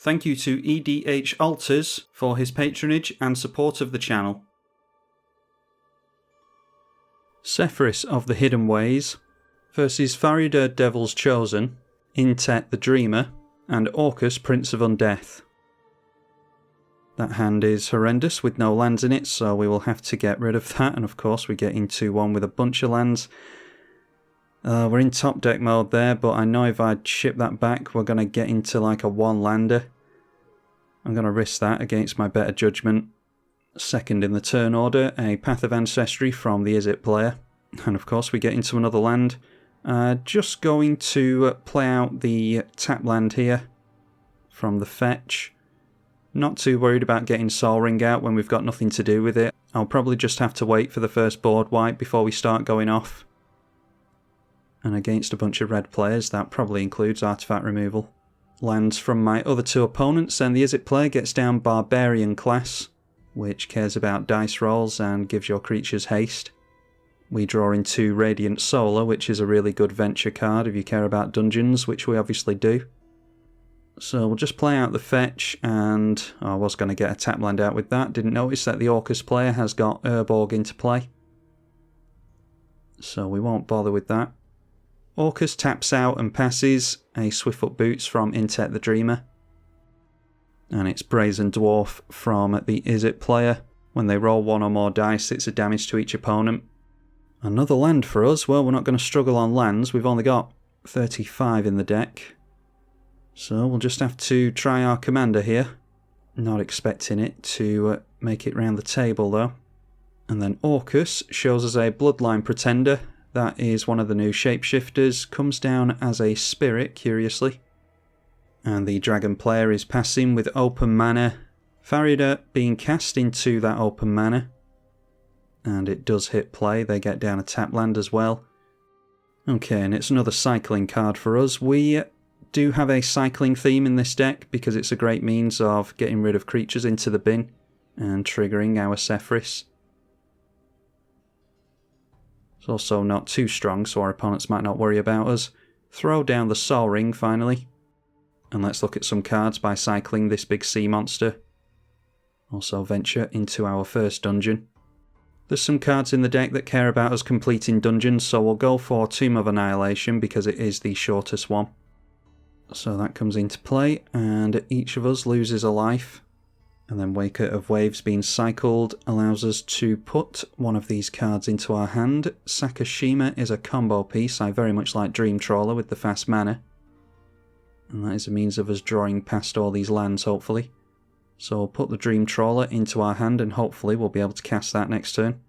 Thank you to EDH Alters for his patronage and support of the channel. Sefris of the Hidden Ways versus Farida Devil's Chosen, Intet the Dreamer, and Orcus Prince of Undeath. That hand is horrendous with no lands in it, so we will have to get rid of that, and of course we get into one with a bunch of lands. We're in top deck mode there, but I know if I ship that back we're going to get into like a one-lander. I'm going to risk that against my better judgment. Second in the turn order, a Path of Ancestry from the Is It player. And of course we get into another land. Just going to play out the tap land here from the fetch. Not too worried about getting Sol Ring out when we've got nothing to do with it. I'll probably just have to wait for the first board wipe before we start going off. And against a bunch of red players, that probably includes artifact removal. Lands from my other two opponents, and the Is It player gets down Barbarian class, which cares about dice rolls and gives your creatures haste. We draw into Radiant Solar, which is a really good venture card if you care about dungeons, which we obviously do. So we'll just play out the fetch, and I was going to get a tap land out with that. Didn't notice that the Orcus player has got Urborg into play. So we won't bother with that. Orcus taps out and passes a Swiftfoot Boots from Intet the Dreamer. And it's Brazen Dwarf from the Is It player. When they roll one or more dice, it's a damage to each opponent. Another land for us. Well, we're not going to struggle on lands. We've only got 35 in the deck. So we'll just have to try our commander here. Not expecting it to make it round the table though. And then Orcus shows us a Bloodline Pretender. That is one of the new shapeshifters. Comes down as a spirit, curiously. And the dragon player is passing with open mana. Farida being cast into that open mana. And it does hit play. They get down a tap land as well. Okay, and it's another cycling card for us. We do have a cycling theme in this deck because it's a great means of getting rid of creatures into the bin and triggering our Sefris. It's also not too strong, so our opponents might not worry about us. Throw down the Sol Ring finally. And let's look at some cards by cycling this big sea monster. Also venture into our first dungeon. There's some cards in the deck that care about us completing dungeons, so we'll go for Tomb of Annihilation because it is the shortest one. So that comes into play, and each of us loses a life. And then Waker of Waves being cycled allows us to put one of these cards into our hand. Sakashima is a combo piece. I very much like Dream Trawler with the fast mana. And that is a means of us drawing past all these lands, hopefully. So we'll put the Dream Trawler into our hand and hopefully we'll be able to cast that next turn.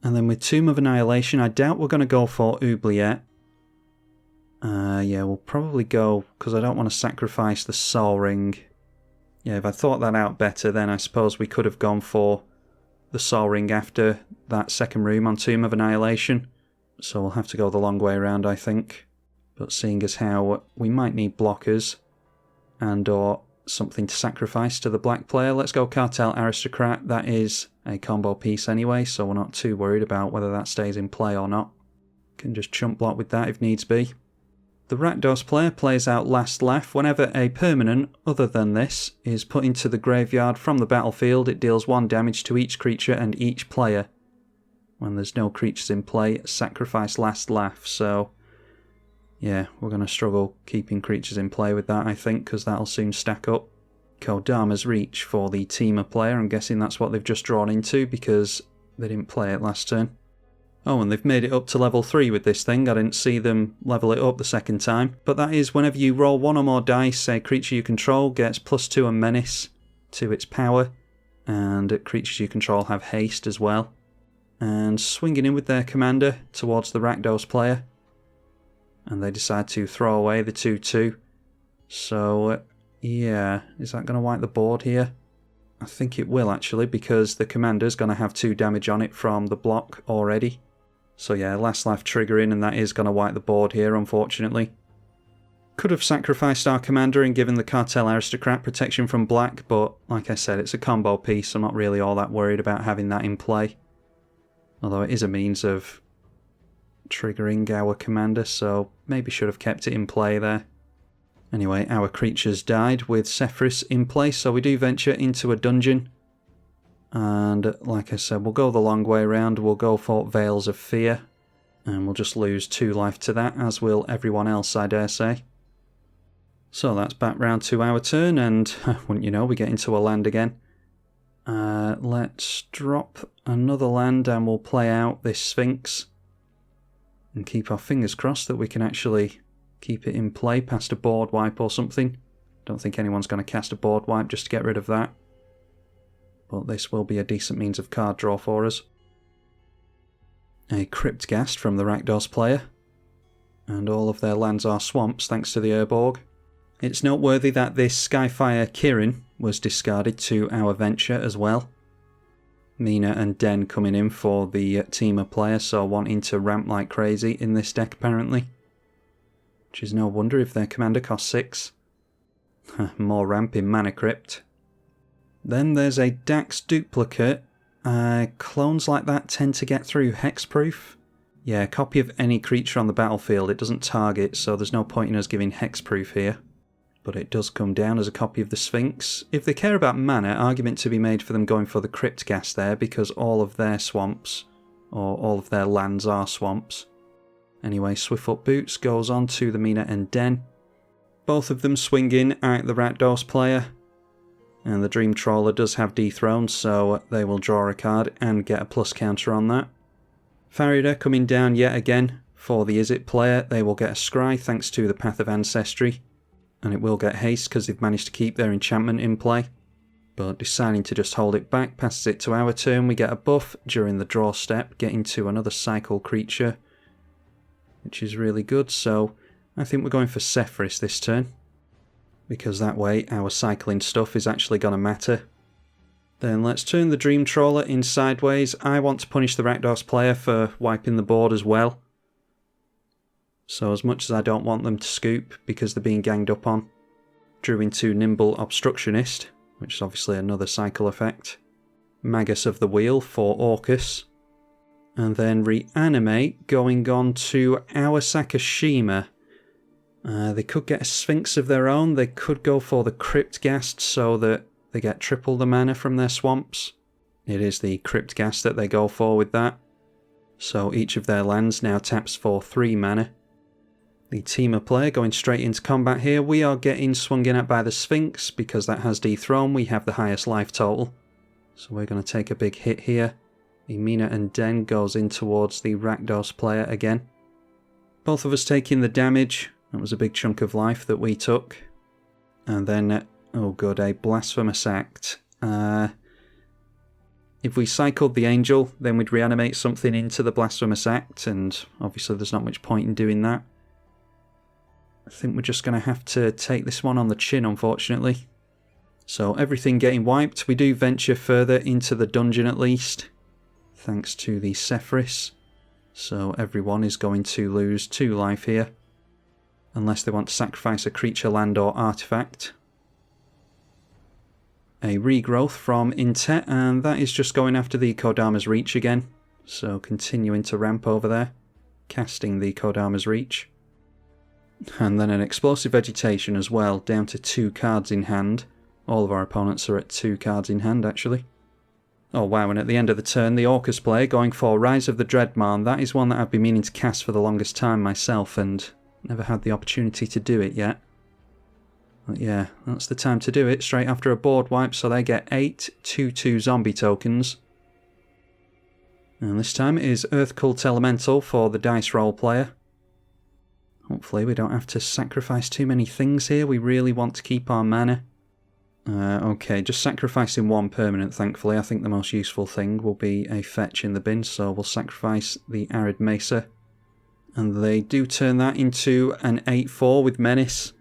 And then with Tomb of Annihilation, I doubt we're going to go for Oubliette. Yeah, we'll probably go, because I don't want to sacrifice the Sol Ring. Yeah, if I thought that out better, then I suppose we could have gone for the Sol Ring after that second room on Tomb of Annihilation. So we'll have to go the long way around, I think. But seeing as how we might need blockers and or something to sacrifice to the black player, let's go Cartel Aristocrat. That is a combo piece anyway, so we're not too worried about whether that stays in play or not. Can just chump block with that if needs be. The Rakdos player plays out Last Laugh. Whenever a permanent other than this is put into the graveyard from the battlefield, it deals 1 damage to each creature and each player. When there's no creatures in play, sacrifice Last Laugh. So yeah, we're going to struggle keeping creatures in play with that, I think, because that'll soon stack up. Kodama's Reach for the Teamer player. I'm guessing that's what they've just drawn into because they didn't play it last turn. Oh, and they've made it up to level 3 with this thing. I didn't see them level it up the second time. But that is whenever you roll 1 or more dice, a creature you control gets +2 and Menace to its power. And creatures you control have haste as well. And swinging in with their commander towards the Rakdos player. And they decide to throw away the 2/2. So, yeah, is that going to wipe the board here? I think it will actually, because the commander's going to have 2 damage on it from the block already. So yeah, Last Life triggering, and that is going to wipe the board here, unfortunately. Could have sacrificed our commander and given the Cartel Aristocrat protection from black, but like I said, it's a combo piece. I'm not really all that worried about having that in play. Although it is a means of triggering our commander, so maybe should have kept it in play there. Anyway, our creatures died with Sefris in place, so we do venture into a dungeon. And like I said, we'll go the long way around. We'll go for Veils of Fear. And we'll just lose 2 life to that, as will everyone else, I dare say. So that's back round to our turn, and wouldn't you know, we get into a land again. Let's drop another land and we'll play out this Sphinx. And keep our fingers crossed that we can actually keep it in play past a board wipe or something. Don't think anyone's going to cast a board wipe just to get rid of that. But this will be a decent means of card draw for us. A Cryptghast from the Rakdos player. And all of their lands are swamps thanks to the Urborg. It's noteworthy that this Skyfire Kirin was discarded to our venture as well. Mina and Den coming in for the Teamer player, so wanting to ramp like crazy in this deck apparently. Which is no wonder if their commander costs 6. More ramp in Mana Crypt. Then there's a Dax duplicate. Clones like that tend to get through hexproof. Yeah, a copy of any creature on the battlefield. It doesn't target, so there's no point in us giving hexproof here. But it does come down as a copy of the Sphinx. If they care about mana, argument to be made for them going for the Cryptghast there, because all of their swamps, or all of their lands are swamps. Anyway, Swiftfoot Boots goes on to the Mina and Den. Both of them swinging at the Rakdos player. And the Dream Trawler does have Dethroned, so they will draw a card and get a plus counter on that. Farida coming down yet again for the Izzet player. They will get a Scry thanks to the Path of Ancestry. And it will get haste because they've managed to keep their enchantment in play. But deciding to just hold it back passes it to our turn. We get a buff during the draw step, getting to another cycle creature, which is really good. So I think we're going for Sefris this turn, because that way our cycling stuff is actually going to matter. Then let's turn the Dream Trawler in sideways. I want to punish the Rakdos player for wiping the board as well. So as much as I don't want them to scoop because they're being ganged up on, drew into Nimble Obstructionist, which is obviously another cycle effect. Magus of the Wheel for Orcus. And then Reanimate going on to our Sakashima. They could get a Sphinx of their own. They could go for the Cryptghast so that they get triple the mana from their swamps. It is the Cryptghast that they go for with that. So each of their lands now taps for 3 mana. The Teamer player going straight into combat here. We are getting swung in at by the Sphinx because that has dethroned. We have the highest life total. So we're going to take a big hit here. The Mina and Den goes in towards the Rakdos player again. Both of us taking the damage. That was a big chunk of life that we took. And then, oh good, a Blasphemous Act. If we cycled the Angel, then we'd reanimate something into the Blasphemous Act, and obviously there's not much point in doing that. I think we're just going to have to take this one on the chin, unfortunately. So everything getting wiped. We do venture further into the dungeon at least, thanks to the Sefris. So everyone is going to lose 2 life here, unless they want to sacrifice a creature, land or artifact. A regrowth from Intet, and that is just going after the Kodama's Reach again. So continuing to ramp over there, casting the Kodama's Reach. And then an Explosive Vegetation as well, down to 2 cards in hand. All of our opponents are at 2 cards in hand, actually. Oh wow, and at the end of the turn, the Orcus player going for Rise of the Dreadmarn. That is one that I've been meaning to cast for the longest time myself, and never had the opportunity to do it yet. But yeah, that's the time to do it, straight after a board wipe, so they get 8 2/2 zombie tokens. And this time it is Earth Cult Elemental for the Dice Roll player. Hopefully we don't have to sacrifice too many things here. We really want to keep our mana. Okay, just sacrificing 1 permanent, thankfully. I think the most useful thing will be a fetch in the bin, so we'll sacrifice the Arid Mesa. And they do turn that into an 8/4 with Menace.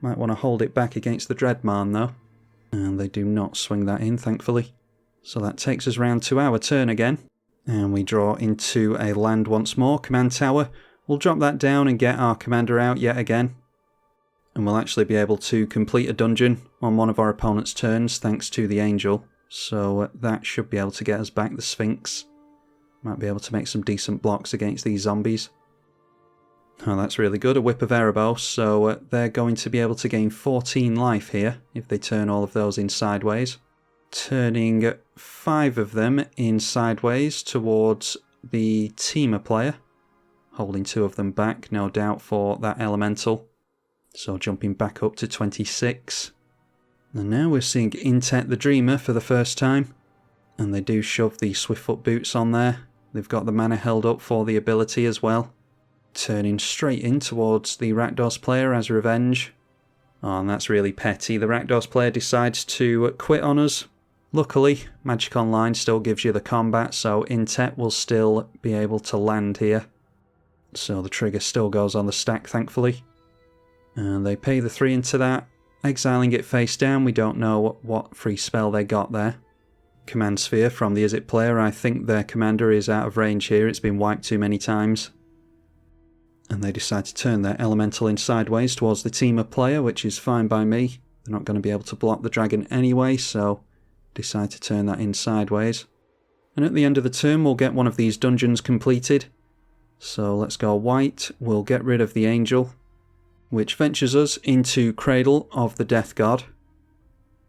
Might want to hold it back against the Dreadmarn though. And they do not swing that in, thankfully. So that takes us round to our turn again. And we draw into a land once more, Command Tower. We'll drop that down and get our commander out yet again. And we'll actually be able to complete a dungeon on one of our opponent's turns thanks to the Angel. So that should be able to get us back the Sphinx. Might be able to make some decent blocks against these zombies. Oh, that's really good. A Whip of Erebos, so they're going to be able to gain 14 life here if they turn all of those in sideways. Turning 5 of them in sideways towards the Temur player. Holding 2 of them back, no doubt, for that elemental. So jumping back up to 26. And now we're seeing Intet the Dreamer for the first time. And they do shove the Swiftfoot Boots on there. They've got the mana held up for the ability as well. Turning straight in towards the Rakdos player as revenge. Oh, and that's really petty. The Rakdos player decides to quit on us. Luckily, Magic Online still gives you the combat, so Intet will still be able to land here. So the trigger still goes on the stack, thankfully. And they pay the 3 into that. Exiling it face down, we don't know what free spell they got there. Command Sphere from the Izzet player. I think their commander is out of range here. It's been wiped too many times. And they decide to turn their elemental in sideways towards the Temur player, which is fine by me. They're not going to be able to block the dragon anyway, so decide to turn that in sideways. And at the end of the turn, we'll get one of these dungeons completed. So let's go white. We'll get rid of the angel, which ventures us into Cradle of the Death God.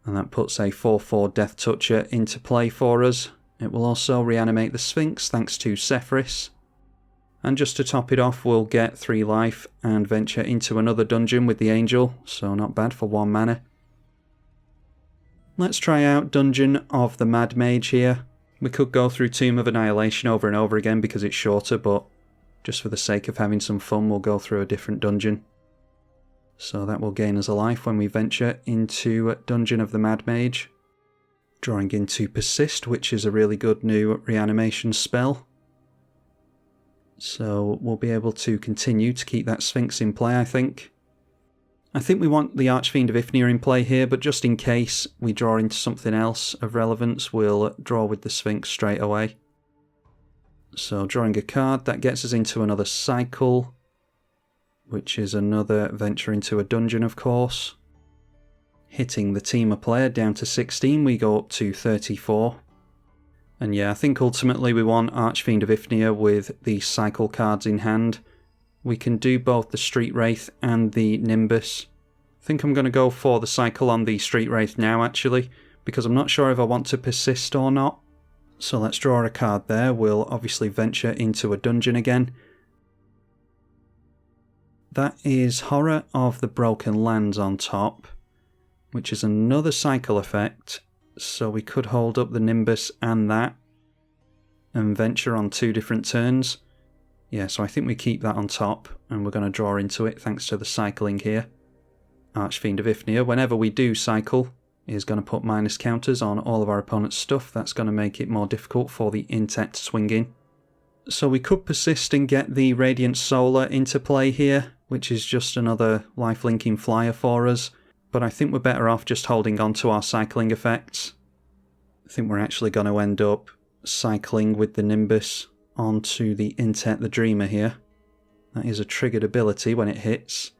And that puts a 4/4 Death Toucher into play for us. It will also reanimate the Sphinx thanks to Sefris. And just to top it off, we'll get 3 life and venture into another dungeon with the angel, so not bad for 1 mana. Let's try out Dungeon of the Mad Mage here. We could go through Tomb of Annihilation over and over again because it's shorter, but just for the sake of having some fun, we'll go through a different dungeon. So that will gain us a life when we venture into Dungeon of the Mad Mage. Drawing into Persist, which is a really good new reanimation spell. So we'll be able to continue to keep that Sphinx in play, I think. I think we want the Archfiend of Ifnir in play here, but just in case we draw into something else of relevance, we'll draw with the Sphinx straight away. So drawing a card, that gets us into another cycle, which is another venture into a dungeon, of course. Hitting the Temur player down to 16, we go up to 34. And yeah, I think ultimately we want Archfiend of Ifnir with the cycle cards in hand. We can do both the Street Wraith and the Nimbus. I think I'm going to go for the cycle on the Street Wraith now, actually, because I'm not sure if I want to persist or not. So let's draw a card there. We'll obviously venture into a dungeon again. That is Horror of the Broken Lands on top, which is another cycle effect. So we could hold up the Nimbus and that, and venture on 2 different turns. Yeah, so I think we keep that on top, and we're going to draw into it thanks to the cycling here. Archfiend of Ifnir, whenever we do cycle, is going to put minus counters on all of our opponent's stuff. That's going to make it more difficult for the Intet to swing in. So we could persist and get the Radiant Solar into play here, which is just another life-linking flyer for us. But I think we're better off just holding on to our cycling effects. I think we're actually going to end up cycling with the Nimbus onto the Intet the Dreamer here. That is a triggered ability when it hits.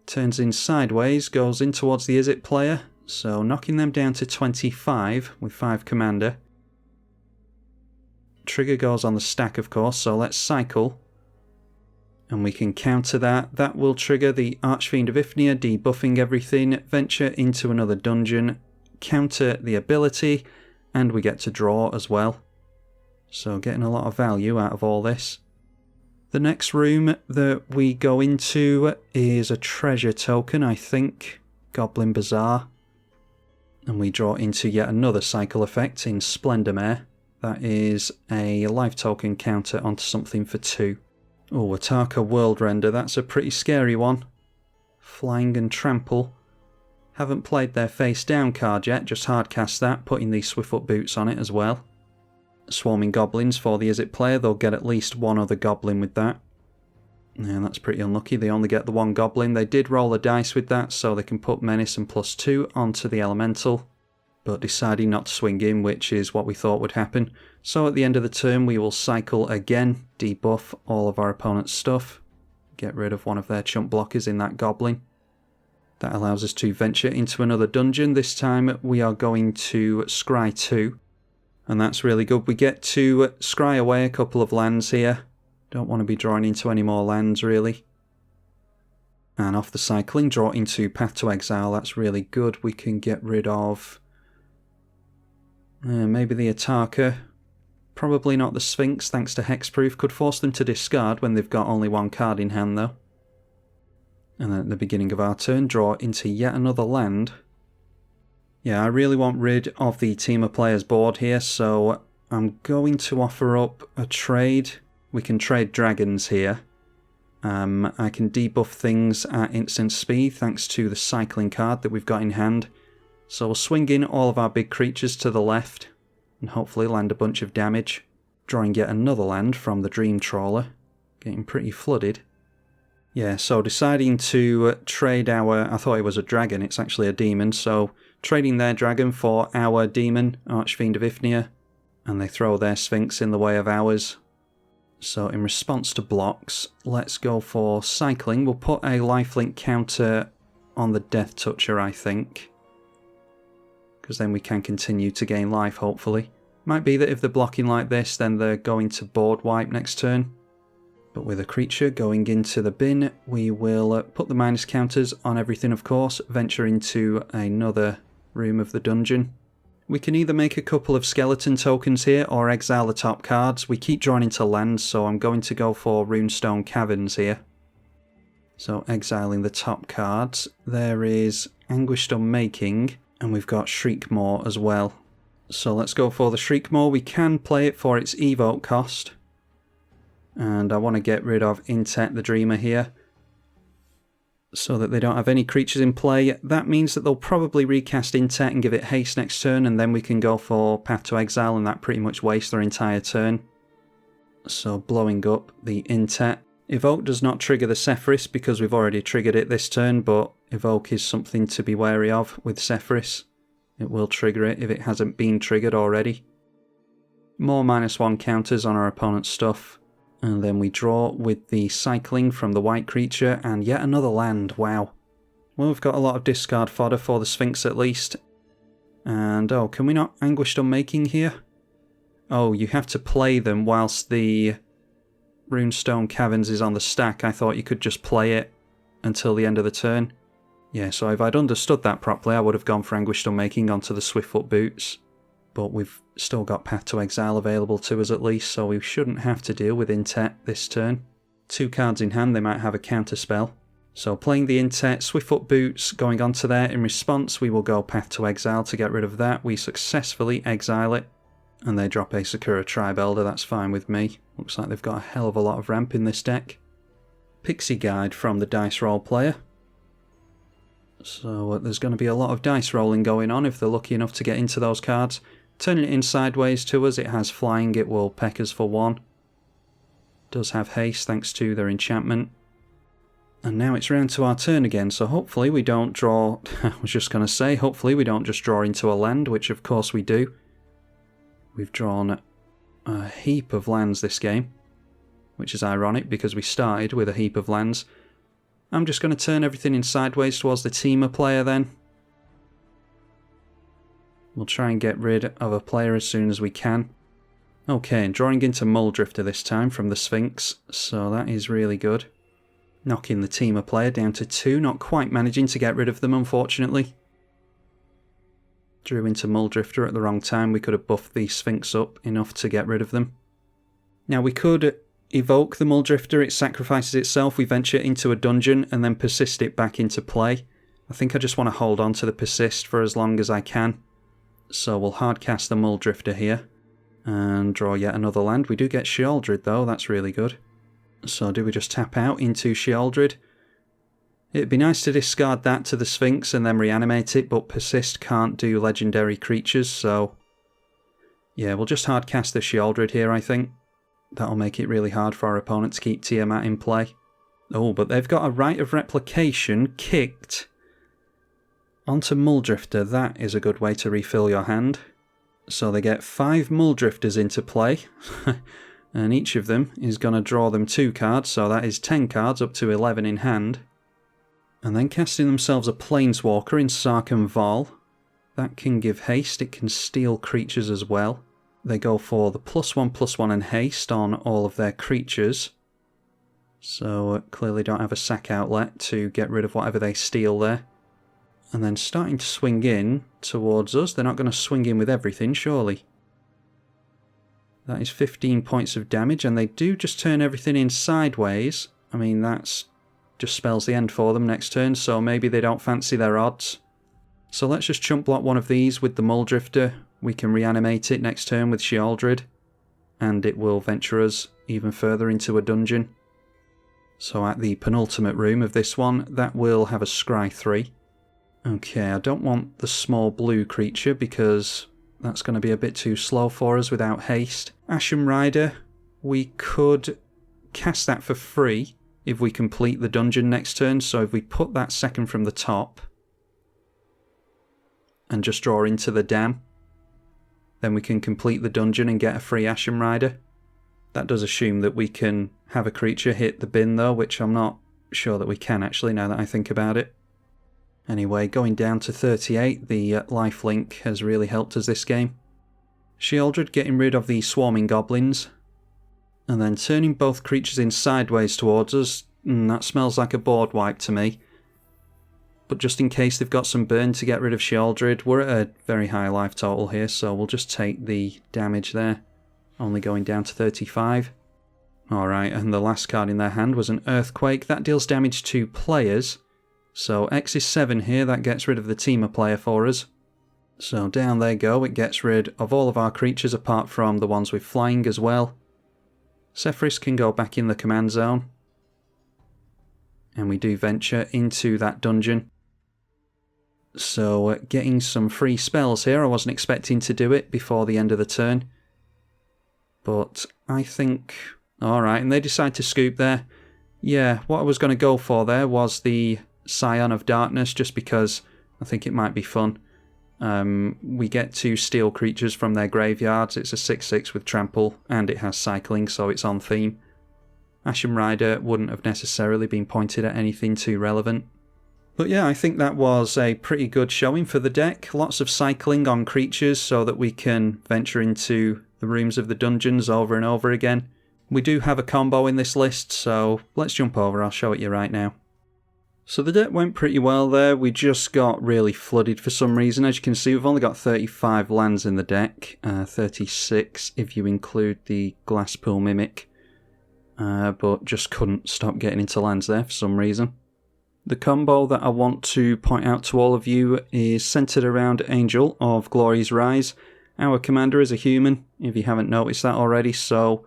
Turns in sideways, goes in towards the Izzet player, so knocking them down to 25 with 5 commander. Trigger goes on the stack, of course, so let's cycle. And we can counter that. That will trigger the Archfiend of Ifnir, debuffing everything, venture into another dungeon, counter the ability, and we get to draw as well. So getting a lot of value out of all this. The next room that we go into is a treasure token, I think. Goblin Bazaar. And we draw into yet another cycle effect in Splendormare. That is a life token counter onto something for 2. Oh, Ataka World Render, that's a pretty scary one. Flying and Trample. Haven't played their face down card yet, just hardcast that, putting these Swiftfoot Boots on it as well. Swarming Goblins for the Izzet player, they'll get at least one other Goblin with that. Yeah, that's pretty unlucky, they only get the 1 Goblin. They did roll a dice with that, so they can put Menace and +2 onto the Elemental, but deciding not to swing in, which is what we thought would happen. So at the end of the turn we will cycle again, debuff all of our opponent's stuff, get rid of one of their chump blockers in that Goblin. That allows us to venture into another dungeon. This time we are going to scry 2, and that's really good. We get to scry away a couple of lands here. Don't want to be drawing into any more lands really. And off the cycling, draw into Path to Exile. That's really good. We can get rid of maybe the Ataka. Probably not the Sphinx, thanks to Hexproof. Could force them to discard when they've got only one card in hand, though. And then at the beginning of our turn, draw into yet another land. Yeah, I really want rid of the Team of Players board here, so I'm going to offer up a trade. We can trade dragons here. I can debuff things at instant speed thanks to the cycling card that we've got in hand. So we'll swing in all of our big creatures to the left and hopefully land a bunch of damage. Drawing yet another land from the Dream Trawler. Getting pretty flooded. Yeah, so deciding to trade our... I thought it was a dragon, it's actually a demon. So trading their dragon for our demon, Archfiend of Ifnir. And they throw their Sphinx in the way of ours. So in response to blocks, let's go for cycling. We'll put a lifelink counter on the Death Toucher, I think. Because then we can continue to gain life, hopefully. Might be that if they're blocking like this, then they're going to board wipe next turn. But with a creature going into the bin, we will put the minus counters on everything, of course. Venture into another room of the dungeon. We can either make a couple of skeleton tokens here or exile the top cards. We keep drawing into lands, so I'm going to go for Runestone Caverns here. So exiling the top cards. There is Anguished Unmaking, and we've got Shriekmaw as well. So let's go for the Shriekmaw. We can play it for its evoke cost. And I want to get rid of Intet the Dreamer here, so that they don't have any creatures in play. That means that they'll probably recast Intet and give it haste next turn, and then we can go for Path to Exile, and that pretty much wastes their entire turn. So blowing up the Intet. Evoke does not trigger the Sefris because we've already triggered it this turn, but Evoke is something to be wary of with Sefris. It will trigger it if it hasn't been triggered already. More -1 counters on our opponent's stuff. And then we draw with the cycling from the white creature, and yet another land. Wow. Well, we've got a lot of discard fodder for the Sphinx at least. And, oh, can we not Anguished Unmaking here? Oh, you have to play them whilst the Runestone Caverns is on the stack. I thought you could just play it until the end of the turn. Yeah, so if I'd understood that properly, I would have gone for Anguished Unmaking onto the Swiftfoot Boots. But we've still got Path to Exile available to us at least, so we shouldn't have to deal with Intet this turn. 2 cards in hand, they might have a counter spell. So playing the Intet, Swiftfoot Boots going onto there. In response, we will go Path to Exile to get rid of that. We successfully exile it, and they drop a Sakura Tribe Elder. That's fine with me. Looks like they've got a hell of a lot of ramp in this deck. Pixie Guide from the Dice Roll player. So there's going to be a lot of dice rolling going on if they're lucky enough to get into those cards. Turning it in sideways to us, it has flying, it will peck us for 1. Does have haste thanks to their enchantment. And now it's round to our turn again, so hopefully we don't draw... I was just going to say, hopefully we don't just draw into a land, which of course we do. We've drawn a heap of lands this game, which is ironic because we started with a heap of lands. I'm just going to turn everything in sideways towards the Teamer player then. We'll try and get rid of a player as soon as we can. Okay, drawing into Muldrifter this time from the Sphinx, so that is really good. Knocking the Teamer player down to 2, not quite managing to get rid of them unfortunately. Drew into Muldrifter at the wrong time, we could have buffed the Sphinx up enough to get rid of them. Now we could evoke the Muldrifter, it sacrifices itself, we venture into a dungeon and then persist it back into play. I think I just want to hold on to the persist for as long as I can. So we'll hardcast the Muldrifter here and draw yet another land. We do get Sheoldred though, that's really good. So do we just tap out into Sheoldred? It'd be nice to discard that to the Sphinx and then reanimate it, but persist can't do legendary creatures, so... yeah, we'll just hardcast the Sheoldred here, I think. That'll make it really hard for our opponent to keep Tiamat in play. Oh, but they've got a Rite of Replication kicked onto Muldrifter. That is a good way to refill your hand. So they get 5 Muldrifters into play, and each of them is going to draw them 2 cards, so that is 10 cards up to 11 in hand. And then casting themselves a Planeswalker in Sarkhan Vol. That can give haste, it can steal creatures as well. They go for the +1/+1 and haste on all of their creatures. So clearly don't have a sack outlet to get rid of whatever they steal there. And then starting to swing in towards us. They're not going to swing in with everything, surely. That is 15 points of damage, and they do just turn everything in sideways. I mean, that's just spells the end for them next turn, so maybe they don't fancy their odds. So let's just chump block one of these with the Muldrifter. We can reanimate it next turn with Sheoldred, and it will venture us even further into a dungeon. So at the penultimate room of this one, that will have a Scry 3. Okay, I don't want the small blue creature because that's going to be a bit too slow for us without haste. Ashen Rider, we could cast that for free if we complete the dungeon next turn. So if we put that second from the top and just draw into the dam, then we can complete the dungeon and get a free Ashen Rider. That does assume that we can have a creature hit the bin though, which I'm not sure that we can actually now that I think about it. Anyway, going down to 38, the lifelink has really helped us this game. Sheoldred getting rid of the swarming goblins, and then turning both creatures in sideways towards us. That smells like a board wipe to me. But just in case they've got some burn to get rid of Sheoldred, we're at a very high life total here, so we'll just take the damage there. Only going down to 35. Alright, and the last card in their hand was an Earthquake. That deals damage to players. So X is 7 here, that gets rid of the Teamer player for us. So down they go, it gets rid of all of our creatures apart from the ones with flying as well. Sefris can go back in the command zone. And we do venture into that dungeon. So getting some free spells here, I wasn't expecting to do it before the end of the turn. But I think... Alright, and they decide to scoop there. Yeah, what I was going to go for there was the Scion of Darkness, just because I think it might be fun. We get to steal creatures from their graveyards. It's a 6/6 with trample, and it has cycling, so it's on theme. Ashen Rider wouldn't have necessarily been pointed at anything too relevant. But yeah, I think that was a pretty good showing for the deck. Lots of cycling on creatures so that we can venture into the rooms of the dungeons over and over again. We do have a combo in this list, so let's jump over, I'll show it you right now. So the deck went pretty well there. We just got really flooded for some reason. As you can see, we've only got 35 lands in the deck, 36 if you include the Glasspool Mimic, but just couldn't stop getting into lands there for some reason. The combo that I want to point out to all of you is centered around Angel of Glory's Rise. Our commander is a human, if you haven't noticed that already, so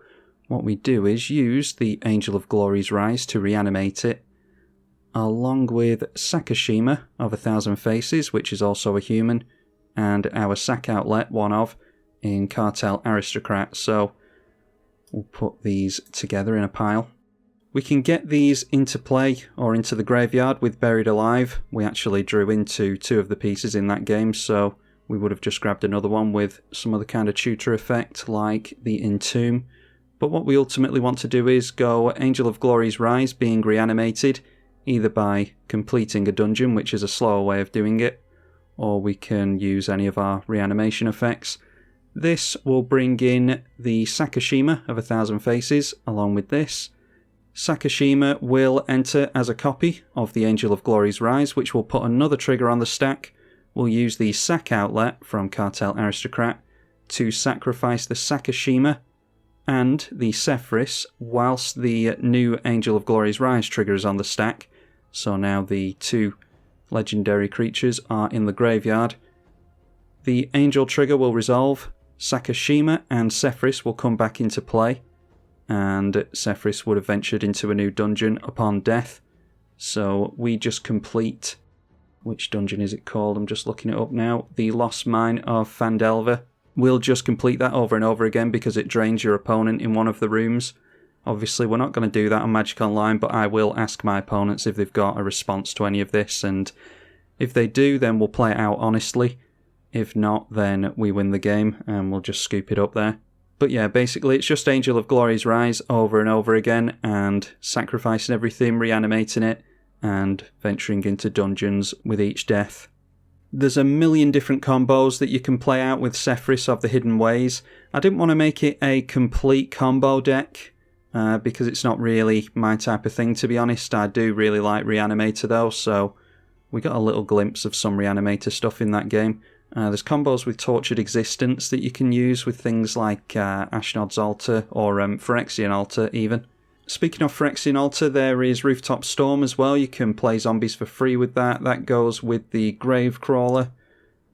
what we do is use the Angel of Glory's Rise to reanimate it, along with Sakashima of 1,000 Faces, which is also a human, and our sack outlet, one of, in Cartel Aristocrat. So we'll put these together in a pile. We can get these into play or into the graveyard with Buried Alive. We actually drew into 2 of the pieces in that game, so we would have just grabbed another one with some other kind of tutor effect like the Entomb. But what we ultimately want to do is go Angel of Glory's Rise being reanimated, either by completing a dungeon, which is a slower way of doing it, or we can use any of our reanimation effects. This will bring in the Sakashima of 1,000 Faces along with this. Sakashima will enter as a copy of the Angel of Glory's Rise, which will put another trigger on the stack. We'll use the sack outlet from Cartel Aristocrat to sacrifice the Sakashima and the Sefris whilst the new Angel of Glory's Rise triggers on the stack. So now the 2 legendary creatures are in the graveyard. The Angel trigger will resolve, Sakashima and Sefris will come back into play, and Sefris would have ventured into a new dungeon upon death. So we just complete... Which dungeon is it called? I'm just looking it up now. The Lost Mine of Phandelver. We'll just complete that over and over again because it drains your opponent in one of the rooms. Obviously, we're not going to do that on Magic Online, but I will ask my opponents if they've got a response to any of this, and if they do, then we'll play it out honestly. If not, then we win the game, and we'll just scoop it up there. But yeah, basically, it's just Angel of Glory's Rise over and over again, and sacrificing everything, reanimating it, and venturing into dungeons with each death. There's a million different combos that you can play out with Sefris of the Hidden Ways. I didn't want to make it a complete combo deck. because it's not really my type of thing, to be honest. I do really like Reanimator though, so we got a little glimpse of some Reanimator stuff in that game. There's combos with Tortured Existence that you can use with things like Ashnod's Altar or Phyrexian Altar even. Speaking of Phyrexian Altar, there is Rooftop Storm as well. You can play zombies for free with that. That goes with the Grave Crawler,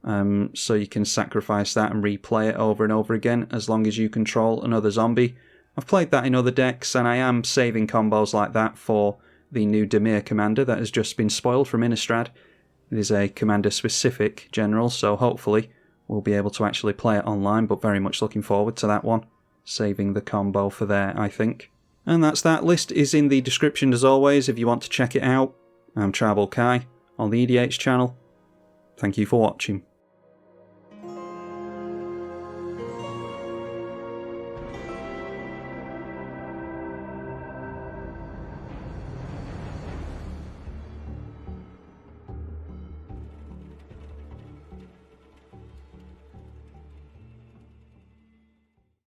so you can sacrifice that and replay it over and over again as long as you control another zombie. I've played that in other decks, and I am saving combos like that for the new Dimir commander that has just been spoiled from Innistrad. It is a commander-specific general, so hopefully we'll be able to actually play it online, but very much looking forward to that one. Saving the combo for there, I think. And that's that. List is in the description as always if you want to check it out. I'm tribalkai on the EDH channel. Thank you for watching.